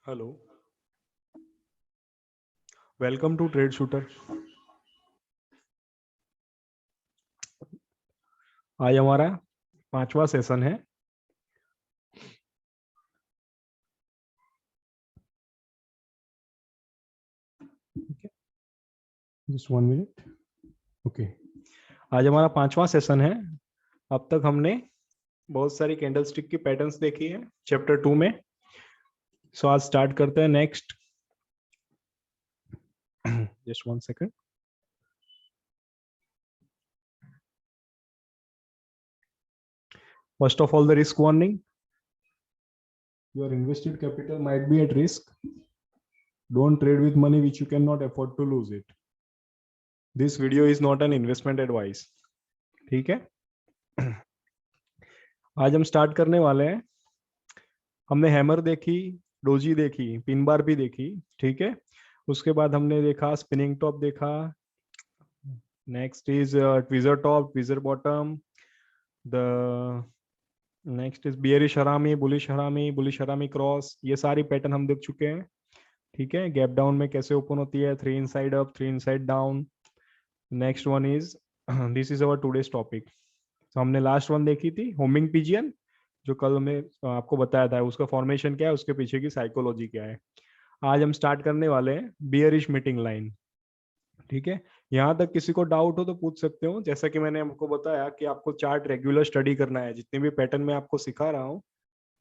Hello, welcome to trade shooter. आज हमारा 5वां सेशन है। Just 1 minute. ओके, आज हमारा 5वां सेशन है। अब तक हमने बहुत सारी कैंडल स्टिक की पैटर्न्स देखी है चैप्टर 2 में। सो आज स्टार्ट करते हैं next. Just 1 second. First of all, the risk warning. Your invested capital might be at risk. Don't trade with money which you can not afford to lose it. This video is not an investment advice. ठीक है। आज हम start करने वाले हैं। हमने hammer देखी, doji देखी, पिन बार भी देखी। ठीक है। उसके बाद हमने देखा स्पिनिंग टॉप देखा। Next is tweezer top, tweezer bottom. The next is bearish हरामी, बुलिश हरामी क्रॉस। ये सारी पैटर्न हम देख चुके हैं। ठीक है। गैप डाउन में कैसे ओपन होती है, 3 inside up, 3 inside down. Next one is this is our today's topic. तो हमने लास्ट वन देखी थी होमिंग पिजियन, जो कल मैं आपको बताया था उसका फॉर्मेशन क्या है, उसके पीछे की साइकोलॉजी क्या है। आज हम स्टार्ट करने वाले हैं बियरिश मीटिंग लाइन। ठीक है। यहाँ तक किसी को डाउट हो तो पूछ सकते हो। जैसा कि मैंने आपको बताया कि आपको चार्ट रेगुलर स्टडी करना है। जितने भी पैटर्न मैं आपको सिखा रहा हूँ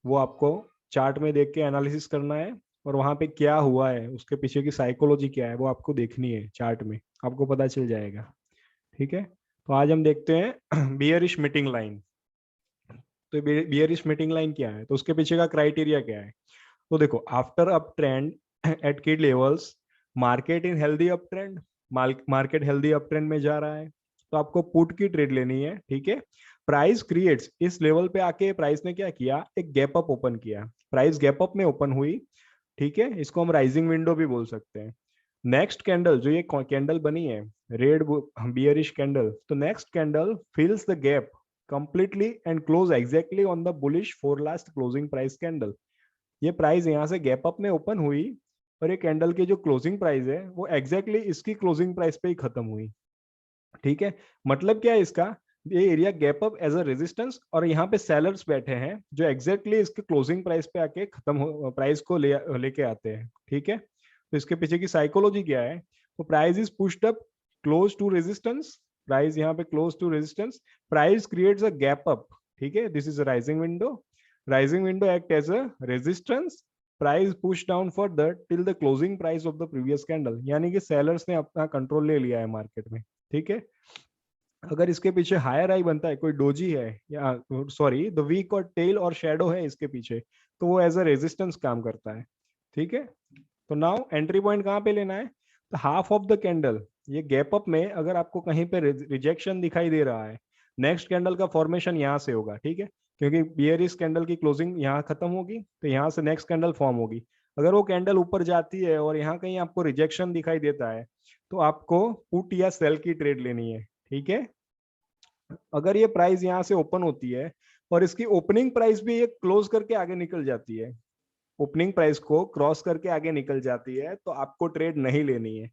वो आपको चार्ट में देख के एनालिसिस करना है, और वहां पे क्या हुआ है, उसके पीछे की साइकोलॉजी क्या है, वो आपको देखनी है। चार्ट में आपको पता चल जाएगा। ठीक है। तो आज हम देखते हैं बियरिश मीटिंग लाइन। तो बियरिश मीटिंग लाइन क्या है, तो उसके पीछे का क्राइटेरिया क्या है। तो देखो, after up trend at key levels, market in healthy up trend, market healthy up trend में जा रहा है, तो आपको पुट की ट्रेड लेनी है। ठीक है। प्राइस क्रिएट्स, इस लेवल पे आके प्राइस ने क्या किया, एक गैप अप ओपन किया। प्राइस गैप अप में ओपन हुई। ठीक है। इसको हम राइजिंग विंडो भी बोल सकते हैं। नेक्स्ट कैंडल, जो ये कैंडल बनी है रेड बियरिश कैंडल, तो next candle फिल्स the gap completely and close exactly on the bullish for last closing price candle. ये प्राइस यहाँ से गैप अप में ओपन हुई, और ये कैंडल की जो क्लोजिंग प्राइस है वो एग्जैक्टली इसकी क्लोजिंग प्राइस पे ही खत्म हुई। ठीक है। मतलब क्या है इसका, ये area gap up as a resistance, और यहाँ पे सेलर्स बैठे हैं जो एग्जैक्टली इसके क्लोजिंग प्राइस पे आके खत्म हो प्राइस को लेके आते हैं। ठीक है। तो इसके पीछे की साइकोलॉजी क्या है, तो price is pushed up close to resistance. Price यहाँ पे close to resistance, price creates a gap up. ठीक है। This is a rising window. Rising window act as a resistance, price push down further till the closing price of the previous candle. यानी कि sellers ने अपना control ले लिया है market में। ठीक है। अगर इसके पीछे हायर आई बनता है, कोई डोजी है या सॉरी द वीक और टेल और शेडो है इसके पीछे, तो वो एज अ रेजिस्टेंस काम करता है। ठीक है। तो नाउ एंट्री पॉइंट कहाँ पे लेना है, तो हाफ ऑफ द कैंडल, ये गैप अप में अगर आपको कहीं पे रिजेक्शन दिखाई दे रहा है, नेक्स्ट कैंडल का फॉर्मेशन यहाँ से होगा। ठीक है। क्योंकि बियरिश कैंडल की क्लोजिंग यहाँ खत्म होगी, तो यहाँ से नेक्स्ट कैंडल फॉर्म होगी। अगर वो कैंडल ऊपर जाती है और यहाँ कहीं आपको रिजेक्शन दिखाई देता है, तो आपको पुट या सेल की ट्रेड लेनी है। ठीक है। अगर ये प्राइस यहाँ से ओपन होती है और इसकी ओपनिंग प्राइस भी ये क्लोज करके आगे निकल जाती है, ओपनिंग प्राइस को क्रॉस करके आगे निकल जाती है, तो आपको ट्रेड नहीं लेनी है।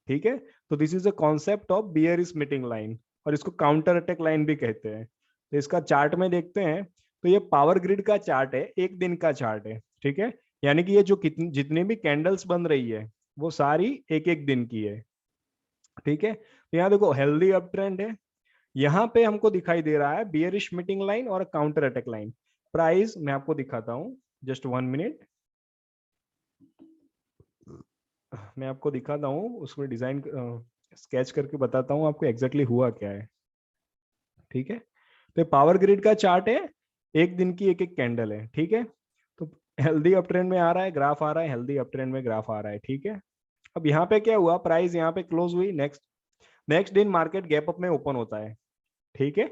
ठीक है। तो this is a concept of bearish meeting line, और इसको काउंटर अटैक लाइन भी कहते हैं। तो इसका चार्ट में देखते हैं, तो ये पावर ग्रिड का चार्ट है, एक दिन का चार्ट है। ठीक है। यानी कि ये जो जितनी भी कैंडल्स बन रही है वो सारी एक एक दिन की है। ठीक है। तो यहाँ देखो हेल्दी अप ट्रेंड है, यहाँ पे हमको दिखाई दे रहा है बियरिश मीटिंग लाइन और काउंटर अटैक लाइन। प्राइस मैं आपको दिखाता हूँ, जस्ट 1 मिनट। मैं आपको दिखाता हूँ, उसमें डिजाइन स्केच करके बताता हूँ आपको एग्जैक्टली हुआ क्या है। ठीक है। तो पावर ग्रिड का चार्ट है, एक दिन की एक एक कैंडल है। ठीक है। तो हेल्दी अप ट्रेंड में आ रहा है, ग्राफ आ रहा है, हेल्दी अप ट्रेंड में ग्राफ आ रहा है। ठीक है। अब यहाँ पे क्या हुआ, प्राइस यहाँ पे क्लोज हुई, नेक्स्ट नेक्स्ट दिन मार्केट गैप अप में ओपन होता है। ठीक है।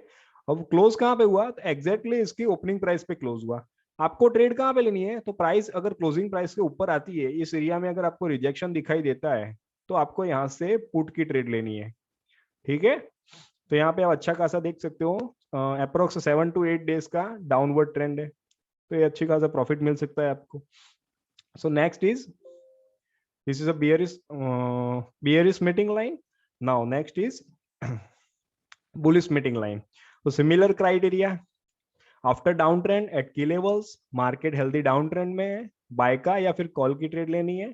अब क्लोज कहाँ पे हुआ, तो एग्जैक्टली इसकी ओपनिंग प्राइस पे क्लोज हुआ। आपको ट्रेड कहाँ पे लेनी है, तो प्राइस अगर क्लोजिंग प्राइस के ऊपर आती है, इस एरिया में अगर आपको रिजेक्शन दिखाई देता है, तो आपको यहाँ से पुट की ट्रेड लेनी है। ठीक है। तो यहाँ पे आप अच्छा खासा देख सकते हो, अप्रोक्स 7 to 8 डेज का डाउनवर्ड ट्रेंड है, तो ये अच्छी खासा प्रॉफिट मिल सकता है आपको। So next is, this is a bearish meeting line. Now next is bullish meeting line. So similar criteria, after down trend at key levels, market healthy down trend में है, बाय का या फिर कॉल की trade लेनी है,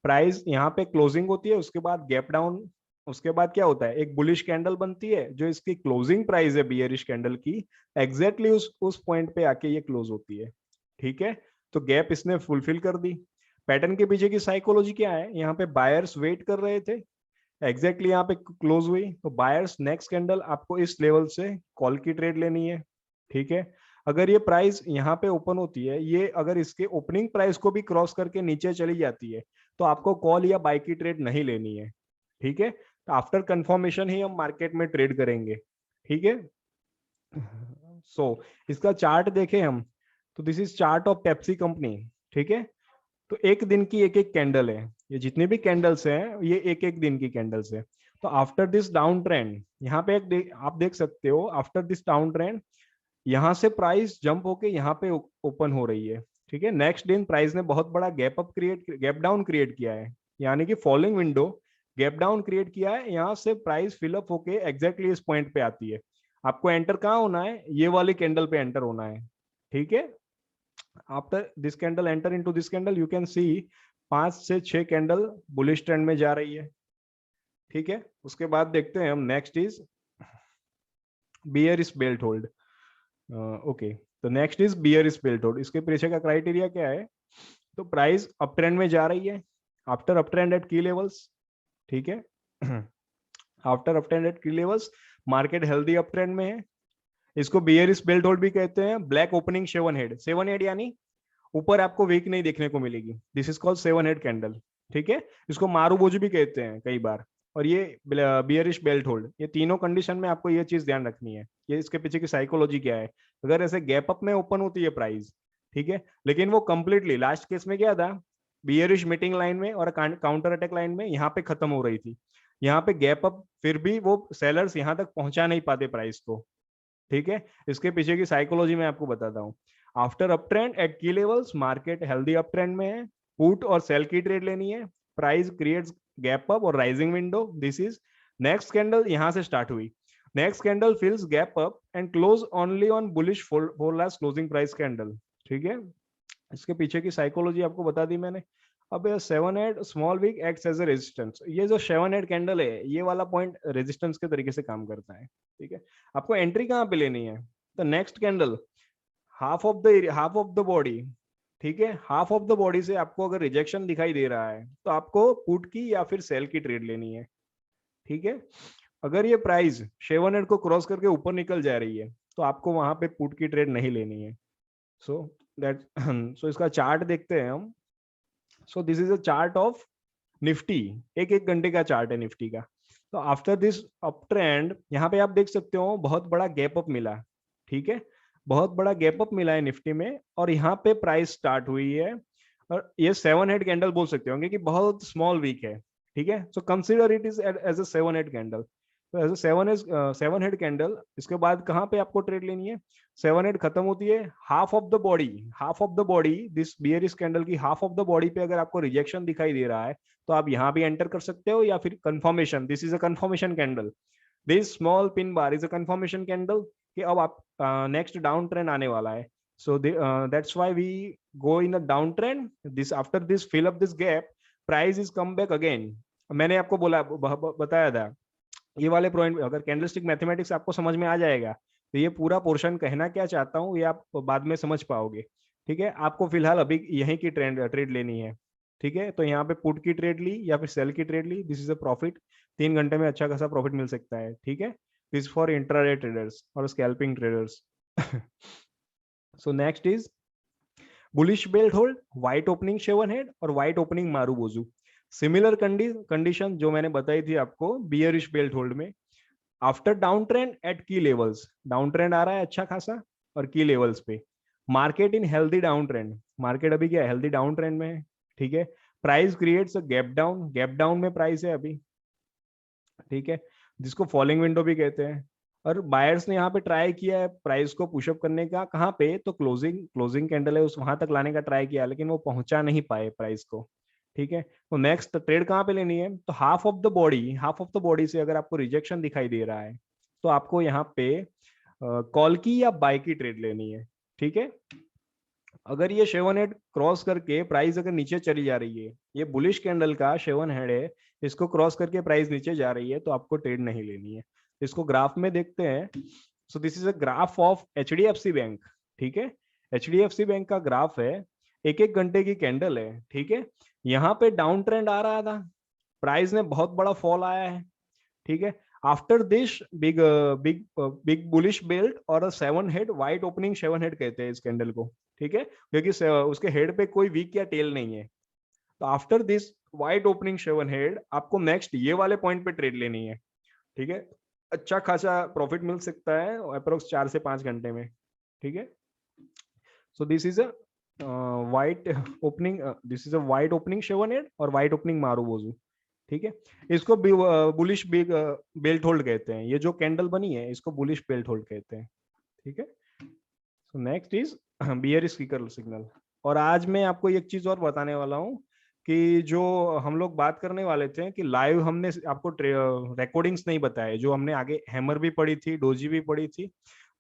price यहाँ पे क्लोजिंग होती है, उसके बाद गैप डाउन, उसके बाद क्या होता है, एक बुलिश कैंडल बनती है, जो इसकी क्लोजिंग प्राइस है बियरिश कैंडल की, एग्जैक्टली उस पॉइंट पे आके ये क्लोज होती है। ठीक है, तो गैप इसने फुलफिल कर दी। पैटर्न के पीछे की साइकोलॉजी क्या है, यहाँ पे बायर्स वेट कर रहे थे, एग्जैक्टली यहाँ पे क्लोज हुई, तो बायर्स नेक्स्ट कैंडल आपको इस लेवल से कॉल की ट्रेड लेनी है। ठीक है, अगर ये प्राइस यहाँ पे ओपन होती है, ये अगर इसके ओपनिंग प्राइस को भी क्रॉस करके नीचे चली जाती है, तो आपको कॉल या बाय की ट्रेड नहीं लेनी है। ठीक है, तो आफ्टर कंफर्मेशन ही हम मार्केट में ट्रेड करेंगे। ठीक है, सो इसका चार्ट देखें हम, तो this is chart of Pepsi company. ठीक है, तो एक दिन की एक एक कैंडल है, ये जितनी भी कैंडल्स हैं ये एक एक दिन की कैंडल्स है। तो आफ्टर दिस डाउन ट्रेंड, यहाँ पे आप देख सकते हो, आफ्टर दिस डाउन ट्रेंड यहाँ से प्राइस जंप होके यहाँ पे ओपन हो रही है। ठीक है, नेक्स्ट दिन प्राइस ने बहुत बड़ा गैप डाउन क्रिएट किया है, यानी कि following window gap down create किया है, यहाँ से प्राइस फिलअप होके एग्जैक्टली इस पॉइंट पे आती है। आपको एंटर कहाँ होना है, ये वाली कैंडल पे एंटर होना है। ठीक है, after this candle enter into this candle, you can सी 5 से 6 कैंडल बुलिश ट्रेंड में जा रही है। ठीक है, उसके बाद देखते हैं हम, next is bearish belt hold. Okay, तो next is bearish belt hold. इसके पीछे का क्राइटेरिया क्या है, तो प्राइस अप ट्रेंड में जा रही है, after up trend at key levels. ठीक है, after up trend at key levels, market healthy up trend में है, इसको बियरिश बेल्ट होल्ड भी कहते हैं। ब्लैक ओपनिंग 7 हेड, 7 हेड यानी ऊपर आपको वीक नहीं देखने को मिलेगी, this is called 7 head candle. ठीक है, इसको मारूबोजू भी कहते हैं कई बार, और ये बियरिश बेल्ट होल्ड, ये तीनों कंडीशन में आपको ये चीज ध्यान रखनी है, ये इसके पीछे की साइकोलॉजी क्या है। अगर ऐसे गैप अप में ओपन होती है प्राइस, ठीक है, लेकिन वो कंप्लीटली लास्ट केस में क्या था, बियरिश मीटिंग लाइन में और काउंटर अटैक लाइन में यहाँ पे खत्म हो रही थी, यहाँ पे गैप अप, फिर भी वो सेलर्स यहाँ तक पहुंचा नहीं पाते प्राइस को। ठीक है, इसके पीछे की साइकोलॉजी मैं आपको बताता हूँ। After up trend at key levels, market healthy up trend में है, पुट और सेल की ट्रेड लेनी है, प्राइस क्रिएट्स गैप अप और rising window, this is next candle यहां से स्टार्ट हुई, next candle fills gap up and close only on bullish for last closing price candle. ठीक है, इसके पीछे की साइकोलॉजी आपको बता दी मैंने। अब 7 head small wick acts as a resistance, ये जो 7 हेड कैंडल है, ये वाला पॉइंट रेजिस्टेंस के तरीके से काम करता है। ठीक है, आपको एंट्री कहाँ पे लेनी है, तो next candle half of the body. ठीक है, हाफ ऑफ द बॉडी से आपको अगर रिजेक्शन दिखाई दे रहा है, तो आपको पुट की या फिर सेल की ट्रेड लेनी है। ठीक है, अगर ये प्राइस 700 को क्रॉस करके ऊपर निकल जा रही है, तो आपको वहां पे पुट की ट्रेड नहीं लेनी है। सो दैट सो इसका चार्ट देखते हैं हम। So this is a chart of Nifty, एक एक घंटे का चार्ट है निफ्टी का। तो आफ्टर दिस अप ट्रेंड, यहाँ पे आप देख सकते हो बहुत बड़ा गैप अप मिला। ठीक है, बहुत बड़ा गैप अप मिला है निफ्टी में, और यहाँ पे प्राइस स्टार्ट हुई है, और ये 7 हेड कैंडल बोल सकते होंगे कि बहुत स्मॉल वीक है। ठीक है, so consider it is as a 7 head candle. तो एज अ 7 हेड कैंडल, इसके बाद कहाँ पे आपको ट्रेड लेनी है, 7 हेड खत्म होती है, half of the body this bearish candle की हाफ ऑफ द बॉडी पे अगर आपको रिजेक्शन दिखाई दे रहा है, तो आप यहाँ भी एंटर कर सकते हो, या फिर confirmation, this is a confirmation candle, this small pin bar is a confirmation candle कि अब आप नेक्स्ट डाउन ट्रेंड आने वाला है। So that's why we go in a down trend, this after this fill up this gap, price is come back again. मैंने आपको बोला बताया था, ये वाले पॉइंट अगर कैंडलस्टिक मैथमेटिक्स आपको समझ में आ जाएगा, तो ये पूरा पोर्शन कहना क्या चाहता हूँ ये आप बाद में समझ पाओगे। ठीक है, आपको फिलहाल अभी यहीं की ट्रेड लेनी है। ठीक है, तो यहाँ पे पुट की ट्रेड ली या फिर सेल की ट्रेड ली, दिस इज अ प्रॉफिट, 3 घंटे में अच्छा खासा प्रॉफिट मिल सकता है। ठीक है, दिस फॉर इंट्राडे ट्रेडर्स और scalping traders. So next is bullish belt hold, white opening 7 head और white opening marubozu. Similar condition जो मैंने बताई थी आपको बियरिश बेल्ट होल्ड में, after down trend at key levels, down trend आ रहा है अच्छा खासा, और की लेवल्स पे market in healthy down trend, market अभी क्या है, हेल्दी डाउन ट्रेंड में है। ठीक है, price creates a gap down में प्राइस है अभी। ठीक है, जिसको फॉलिंग विंडो भी कहते हैं, और बायर्स ने यहाँ पे ट्राई किया है प्राइस को पुशअप करने का, कहाँ पे, तो क्लोजिंग कैंडल है उस वहां तक लाने का ट्राई किया, लेकिन वो पहुंचा नहीं पाए प्राइस को। ठीक है, तो नेक्स्ट ट्रेड कहाँ पे लेनी है, तो हाफ ऑफ द बॉडी से अगर आपको रिजेक्शन दिखाई दे रहा है तो आपको यहाँ पे कॉल की या बाय की ट्रेड लेनी है। ठीक है, अगर ये 7 हेड क्रॉस करके प्राइस अगर नीचे चली जा रही है, ये बुलिश कैंडल का 7 हेड है, इसको क्रॉस करके प्राइस नीचे जा रही है, तो आपको ट्रेड नहीं लेनी है। इसको ग्राफ में देखते हैं। So this is a graph of HDFC bank. ठीक है, एचडीएफसी बैंक का ग्राफ है, एक एक घंटे की कैंडल है। ठीक है, यहाँ पे डाउन ट्रेंड आ रहा था, प्राइस ने बहुत बड़ा फॉल आया है। ठीक है, after this big big bullish belt और 7 हेड वाइट ओपनिंग 7 हेड कहते हैं इस कैंडल को। ठीक है, क्योंकि उसके हेड पे कोई वीक या टेल नहीं है। तो after this white opening 7 head आपको नेक्स्ट ये वाले पॉइंट पे ट्रेड लेनी है। ठीक है, अच्छा खासा प्रॉफिट मिल सकता है अप्रोक्स 4 से 5 घंटे में। ठीक है, so this is a white opening, this is a white opening 7 head और वाइट ओपनिंग मारूबोजू। ठीक है, इसको बुलिश बिग बेल्ट होल्ड कहते हैं, ये जो कैंडल बनी है इसको बुलिश बेल्ट होल्ड कहते हैं। ठीक है, सो next is bearish kicker signal. और आज मैं आपको एक चीज और बताने वाला हूँ कि जो हम लोग बात करने वाले थे कि लाइव हमने आपको रिकॉर्डिंग्स नहीं बताए, जो हमने आगे हैमर भी पढ़ी थी, डोजी भी पढ़ी थी,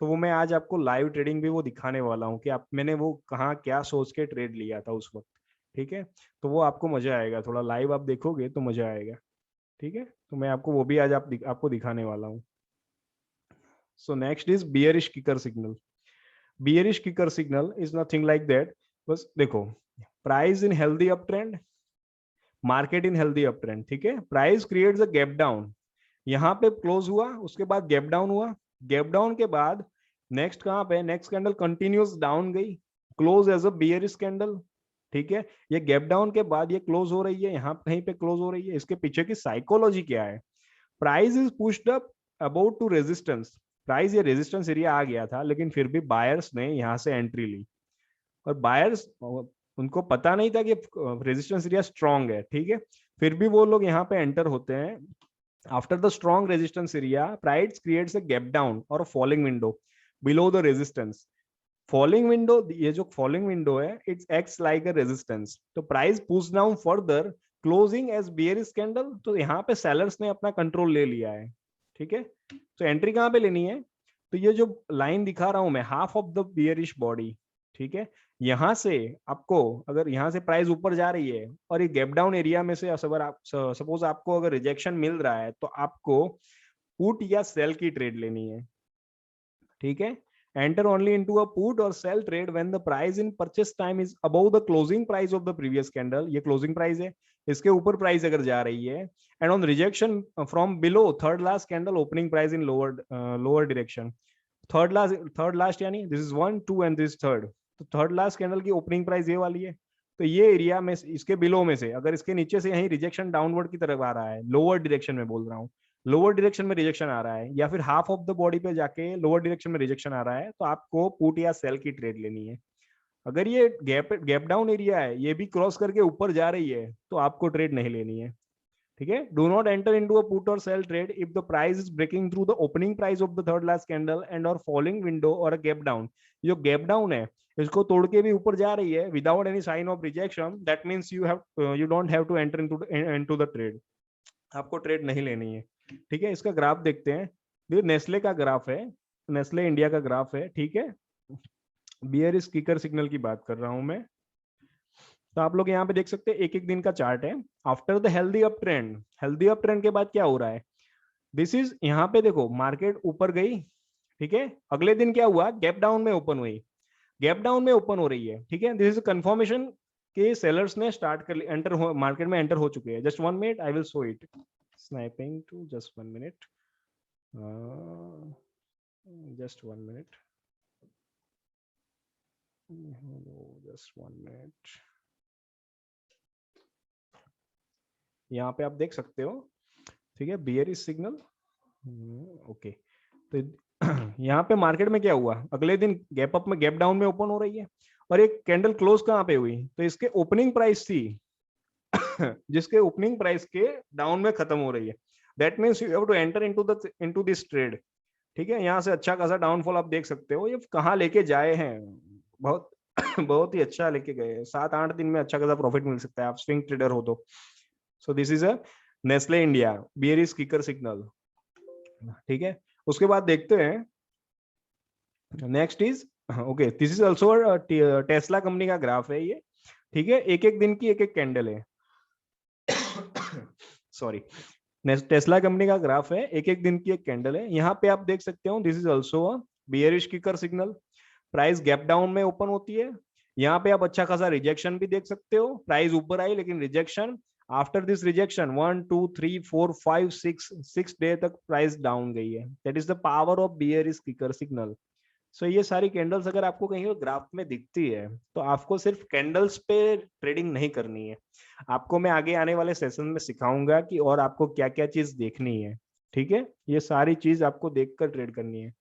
तो वो मैं आज आपको लाइव ट्रेडिंग भी वो दिखाने वाला हूँ कि आप मैंने वो कहाँ क्या सोच के ट्रेड लिया था उस वक्त। ठीक है, तो वो आपको मजा आएगा, थोड़ा लाइव आप देखोगे तो मजा आएगा। ठीक है, तो मैं आपको वो भी आज आपको दिखाने वाला हूँ। So next is bearish kicker signal. Bearish kicker signal is nothing like that. बस देखो, price in healthy up trend, market in healthy up trend. ठीक है, price creates a gap down, यहाँ पे क्लोज हुआ, उसके बाद गैप डाउन हुआ, गैप डाउन के बाद नेक्स्ट कहाँ पे, नेक्स्ट कैंडल कंटिन्यूस डाउन गई, close as a bearish candle. ठीक है, ये गैप डाउन के बाद ये क्लोज हो रही है, यहाँ कहीं पे क्लोज हो रही है, इसके पीछे की साइकोलॉजी क्या है, price is pushed up about to resistance, price ये रेजिस्टेंस एरिया आ गया था, लेकिन फिर भी बायर्स ने यहाँ से एंट्री ली, और बायर्स उनको पता नहीं था कि रेजिस्टेंस एरिया स्ट्रांग है। ठीक है, फिर भी वो लोग यहाँ पे एंटर होते हैं। After the strong resistance area price creates a gap down और falling window below the resistance. Falling window, ये जो फॉलिंग विंडो है it's acts like a resistance, तो price push down further closing as bearish candle, तो यहाँ पे sellers ने अपना कंट्रोल ले लिया है। ठीक है, तो एंट्री कहाँ पे लेनी है, तो ये जो लाइन दिखा रहा हूं मैं, half of the bearish body. ठीक है, यहां से आपको, अगर यहां से प्राइस ऊपर जा रही है और ये गैप डाउन एरिया में से अगर आप सपोज आपको अगर रिजेक्शन मिल रहा है, तो आपको पुट या सेल की ट्रेड लेनी है। ठीक है, enter only into a put or sell trade when the price in purchase time is above the closing price of the previous candle, ये closing price है, इसके ऊपर प्राइस अगर जा रही है, and on rejection from below third last candle opening price in lower direction, third last यानी this is 1 2 and this third, तो थर्ड लास्ट कैंडल की ओपनिंग प्राइस ये वाली है, तो ये एरिया में इसके बिलो में से अगर इसके नीचे से यही रिजेक्शन डाउनवर्ड की तरफ आ रहा है, लोअर डायरेक्शन में बोल रहा हूँ, लोअर डायरेक्शन में रिजेक्शन आ रहा है, या फिर हाफ ऑफ द बॉडी पे जाके लोअर डायरेक्शन में रिजेक्शन आ रहा है, तो आपको पुट या सेल की ट्रेड लेनी है। अगर ये गैप डाउन एरिया है, ये भी क्रॉस करके ऊपर जा रही है, तो आपको ट्रेड नहीं लेनी है। ठीक है, do not enter into a put और sell trade if the price is breaking through the opening price of the third last candle and और फॉलिंग विंडो और अ गैप डाउन। जो गैप डाउन है इसको तोड़ के भी ऊपर जा रही है without any sign of rejection, that means you don't have to enter into the trade, आपको ट्रेड नहीं लेनी है। ठीक है, इसका ग्राफ देखते हैं, ये नेस्ले का ग्राफ है, नेस्ले इंडिया का ग्राफ है। ठीक है, बियरिश किकर सिग्नल की बात कर रहा हूं मैं, तो आप लोग यहाँ पे देख सकते हैं एक एक दिन का चार्ट है। After the healthy up trend, healthy up trend के बाद क्या हो रहा है, दिस इज, यहाँ पे देखो मार्केट ऊपर गई। ठीक है, अगले दिन क्या हुआ, गैप डाउन में ओपन हुई, गैप डाउन में ओपन हो रही है। ठीक है, दिस इज कंफर्मेशन के सेलर्स ने स्टार्ट कर एंटर मार्केट में एंटर हो चुके हैं। Just 1 minute, I will show it, snapping to, just 1 minute, just 1 minute, just 1 minute, यहाँ पे आप देख सकते हो। ठीक है, बियरिश सिग्नल, ओके, तो यहाँ पे मार्केट में क्या हुआ, अगले दिन गैप अप में गैप डाउन में ओपन हो रही है, और एक कैंडल क्लोज कहाँ पे हुई, तो इसके ओपनिंग प्राइस थी जिसके ओपनिंग प्राइस के डाउन में खत्म हो रही है, that means you have to enter into this trade. ठीक है, यहाँ से अच्छा खासा डाउनफॉल आप देख सकते हो, ये कहाँ लेके जाए हैं, बहुत बहुत ही अच्छा लेके गए हैं, 7-8 दिन में अच्छा खासा प्रॉफिट मिल सकता है आप स्विंग ट्रेडर हो तो। So this is a Nestle India bearish kicker signal. ठीक है, उसके बाद देखते हैं next is, okay this is also Tesla company का ग्राफ है ये। ठीक है, एक एक दिन की एक एक कैंडल है सॉरी, टेस्ला कंपनी का ग्राफ है, एक एक दिन की एक कैंडल है। यहाँ पे आप देख सकते हो this is also a bearish kicker signal. Price gap down में ओपन होती है, यहाँ पे आप अच्छा खासा रिजेक्शन भी देख सकते हो, प्राइस ऊपर आई लेकिन rejection, after this rejection 1 2 3 4 5 6 day तक प्राइस डाउन गई है, that is the power of bearish kicker signal. So ये सारी कैंडल्स अगर आपको कहीं ग्राफ में दिखती है तो आपको सिर्फ कैंडल्स पे ट्रेडिंग नहीं करनी है, आपको मैं आगे आने वाले सेशन में सिखाऊंगा कि और आपको क्या क्या चीज देखनी है। ठीक है, ये सारी चीज आपको देखकर ट्रेड करनी है।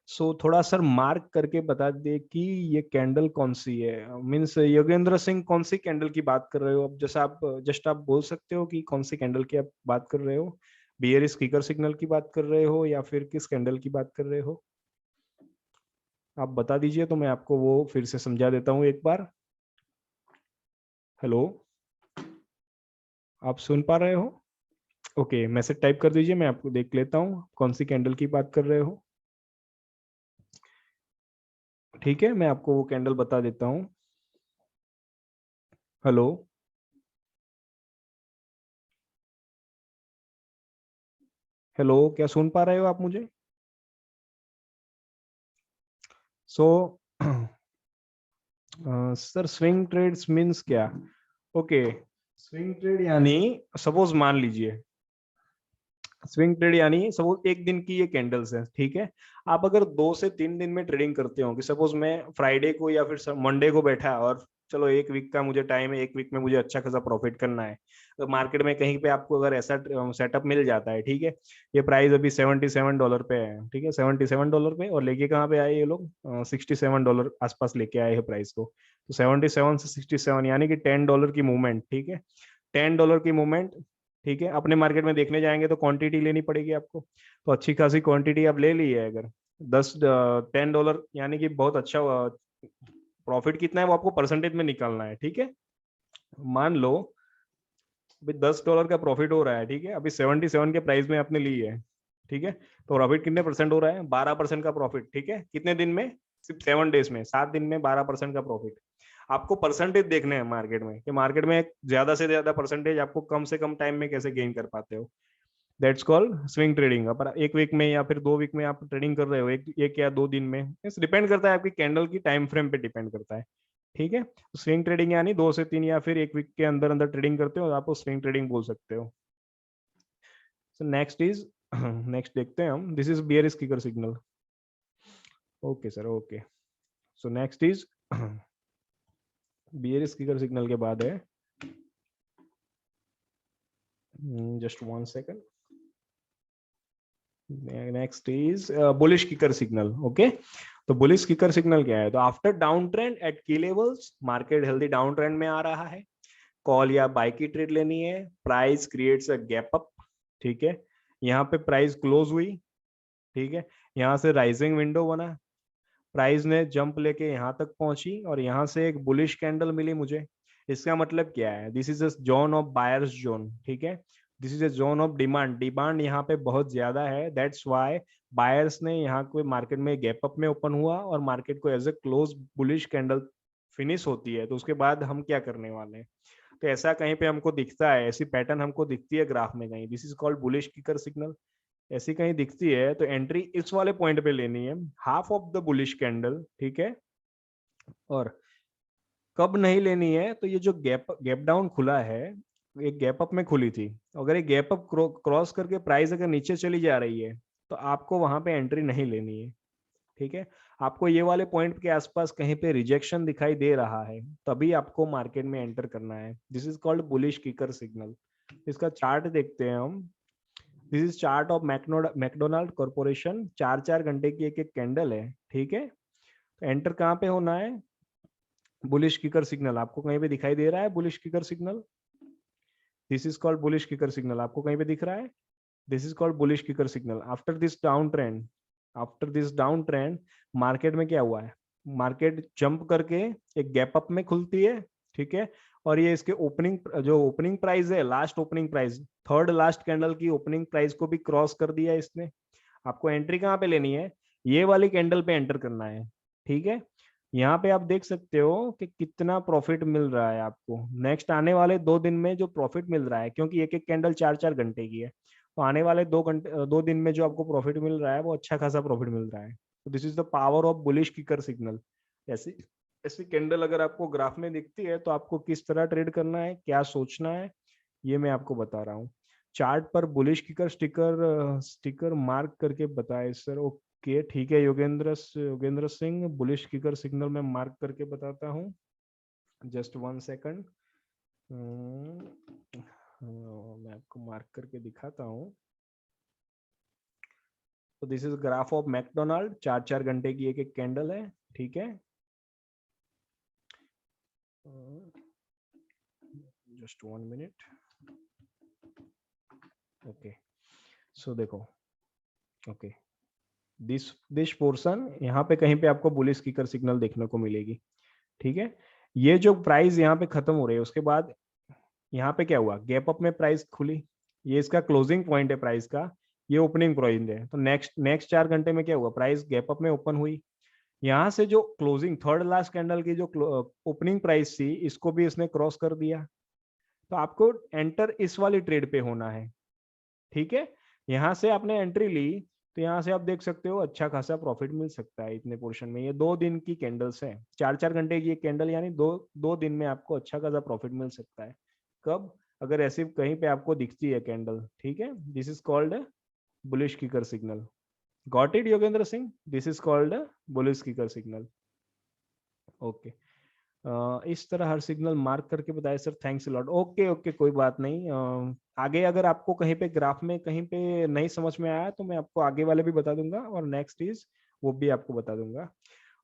सो थोड़ा सर मार्क करके बता दे कि ये कैंडल कौन सी है, मीन्स योगेंद्र सिंह कौन सी कैंडल की बात कर रहे हो, अब जैसा आप जस्ट आप बोल सकते हो कि कौन सी कैंडल की आप बात कर रहे हो, बियरिश किकर सिग्नल की बात कर रहे हो या फिर किस कैंडल की बात कर रहे हो, आप बता दीजिए तो मैं आपको वो फिर से समझा देता हूँ एक बार। हेलो, आप सुन पा रहे हो? ओके, मैसेज टाइप कर दीजिए, मैं आपको देख लेता हूँ कौन सी कैंडल की बात कर रहे हो। ठीक है, मैं आपको वो कैंडल बता देता हूँ। हेलो, हेलो, क्या सुन पा रहे हो आप मुझे? So sir swing trades means क्या? ओके, स्विंग ट्रेड यानी सपोज मान लीजिए, स्विंग ट्रेड यानी सपोज एक दिन की ये कैंडल्स है, ठीक है, आप अगर 2 से 3 दिन में ट्रेडिंग करते हो कि सपोज मैं फ्राइडे को या फिर मंडे को बैठा और चलो एक वीक का मुझे टाइम है, एक वीक में मुझे अच्छा खासा प्रॉफिट करना है, तो मार्केट में कहीं पे आपको अगर ऐसा सेटअप मिल जाता है, ठीक है, ये प्राइस अभी $77 पे है, ठीक है, $77 पे, और लेके कहाँ पे आए ये लोग, $67 आसपास लेके आए हैं प्राइस को, तो 77 से 67 यानी कि $10 की मूवमेंट, ठीक है, $10 की मूवमेंट। ठीक है, अपने मार्केट में देखने जाएंगे तो क्वांटिटी लेनी पड़ेगी आपको, तो अच्छी खासी क्वांटिटी आप ले ली है अगर 10 $10 यानी कि बहुत अच्छा प्रॉफिट कितना है वो आपको परसेंटेज में निकालना है। ठीक है, मान लो अभी $10 का प्रॉफिट हो रहा है, ठीक है, अभी 77 के प्राइस में आपने ली है, ठीक है, तो प्रॉफिट कितने परसेंट हो रहा है, 12% का प्रॉफिट, ठीक है, कितने दिन में, सिर्फ 7 डेज में, 7 दिन में 12% का प्रॉफिट। आपको परसेंटेज देखने हैं मार्केट में कि मार्केट में ज्यादा से ज्यादा परसेंटेज आपको कम से कम टाइम में कैसे गेन कर पाते हो, दैट्स कॉल्ड स्विंग ट्रेडिंग। पर एक वीक में या फिर 2 वीक में आप ट्रेडिंग कर रहे हो, एक या 2 दिन में, डिपेंड करता है आपकी कैंडल की टाइम फ्रेम पे डिपेंड करता है। ठीक है, स्विंग ट्रेडिंग यानी 2 से 3 या फिर एक वीक के अंदर अंदर ट्रेडिंग करते हो, आप स्विंग ट्रेडिंग बोल सकते हो। सो नेक्स्ट इज नेक्स्ट देखते हैं हम, this is bearish kicker signal. Okay sir, okay, so next is bearish kicker signal के बाद है, just 1 second, next is bullish kicker signal. Okay, तो बुलिश किकर सिग्नल क्या है, तो after down trend at key levels, market healthy down trend में आ रहा है, कॉल या बाय की ट्रेड लेनी है, price creates a gap up, ठीक है, यहाँ पे प्राइस क्लोज हुई, ठीक है, यहाँ से राइजिंग विंडो बना, प्राइस ने जंप लेके यहाँ तक पहुंची और यहाँ से एक बुलिश कैंडल मिली मुझे, इसका मतलब क्या है, this is a zone of buyers zone, ठीक है, this is a zone of demand, demand यहाँ पे बहुत ज्यादा है, दैट्स व्हाई बायर्स ने यहाँ को मार्केट में गैप अप में ओपन हुआ और मार्केट को as a close bullish candle finish होती है, तो उसके बाद हम क्या करने वाले हैं, तो ऐसा कहीं पे हमको दिखता है, ऐसी पैटर्न हमको दिखती है ग्राफ में कहीं, this is called bullish kicker signal, ऐसी कहीं दिखती है तो एंट्री इस वाले पॉइंट पे लेनी है, half of the bullish candle, ठीक है, और कब नहीं लेनी है, तो ये जो गैप गैप डाउन खुला है, एक गैप अप में खुली थी, अगर ये गैप अप क्रॉस करके प्राइस अगर नीचे चली जा रही है तो आपको वहां पे एंट्री नहीं लेनी है, ठीक है, आपको ये वाले पॉइंट के आसपास कहीं पे रिजेक्शन दिखाई दे रहा है तभी आपको मार्केट में एंटर करना है, this is called bullish kicker signal. इसका चार्ट देखते हैं हम, this is chart of McDonald corporation, 4-4 घंटे की एक एक कैंडल है, ठीक है, तो एंटर कहाँ पे होना है, बुलिश किकर सिग्नल, आपको कहीं पे दिखाई दे रहा है bullish kicker signal, this is called bullish kicker signal, आपको कहीं पे दिख रहा है, this is called bullish kicker signal. After this down trend market में क्या हुआ है, मार्केट जंप करके एक गैप अप में खुलती है, ठीक है, और ये इसके ओपनिंग प्राइस है, last opening price, third last candle की ओपनिंग प्राइस को भी क्रॉस कर दिया इसने। आपको एंट्री कहाँ पे लेनी है, ये वाली कैंडल पे एंटर करना है, ठीक है। यहाँ पे आप देख सकते हो कि कितना प्रॉफिट मिल रहा है आपको नेक्स्ट आने वाले 2 दिन में, जो प्रॉफिट मिल रहा है, क्योंकि एक एक कैंडल 4-4 घंटे की है, तो आने वाले 2 दिन में जो आपको प्रॉफिट मिल रहा है वो अच्छा खासा प्रॉफिट मिल रहा है। तो this is the power of bullish kicker signal. ऐसी ऐसी कैंडल अगर आपको ग्राफ में दिखती है तो आपको किस तरह ट्रेड करना है, क्या सोचना है, ये मैं आपको बता रहा हूँ। चार्ट पर बुलिश किकर स्टिकर मार्क करके बताए सर। ओके ठीक है Yogendra Singh, bullish kicker signal में मार्क करके बताता हूँ, जस्ट 1 सेकंड। मैं आपको मार्क करके दिखाता हूँ। तो this is graph of McDonald, 4-4 घंटे की एक एक कैंडल है, ठीक है। Just 1 minute. ओके सो देखो, ओके दिस पोर्शन, यहाँ पे कहीं पे आपको बुलिश किकर सिग्नल देखने को मिलेगी, ठीक है। ये जो प्राइस यहाँ पे खत्म हो रही है उसके बाद यहाँ पे क्या हुआ, गैप अप में प्राइस खुली, ये इसका क्लोजिंग पॉइंट है प्राइस का, ये ओपनिंग पॉइंट है। तो नेक्स्ट 4 घंटे में क्या हुआ, प्राइस गैप अप में ओपन हुई, यहाँ से जो क्लोजिंग थर्ड लास्ट कैंडल की जो ओपनिंग प्राइस थी इसको भी इसने क्रॉस कर दिया। तो आपको एंटर इस वाली ट्रेड पे होना है, ठीक है। यहाँ से आपने एंट्री ली तो यहाँ से आप देख सकते हो अच्छा खासा प्रॉफिट मिल सकता है इतने पोर्शन में। ये 2 दिन की कैंडल्स है, 4-4 घंटे की एक कैंडल, यानी दो दिन में आपको अच्छा खासा प्रॉफिट मिल सकता है। कब, अगर ऐसे कहीं पे आपको दिखती है कैंडल, ठीक है। This is called bullish kicker signal. Got it Yogendra Singh, this is called bullish kicker signal. Okay इस तरह हर सिग्नल मार्क करके बताए sir, thanks a lot. Okay okay कोई बात नहीं। आगे अगर आपको कहीं पे ग्राफ में कहीं पे नहीं समझ में आया तो मैं आपको आगे वाले भी बता दूंगा, और नेक्स्ट इज वो भी आपको बता दूंगा।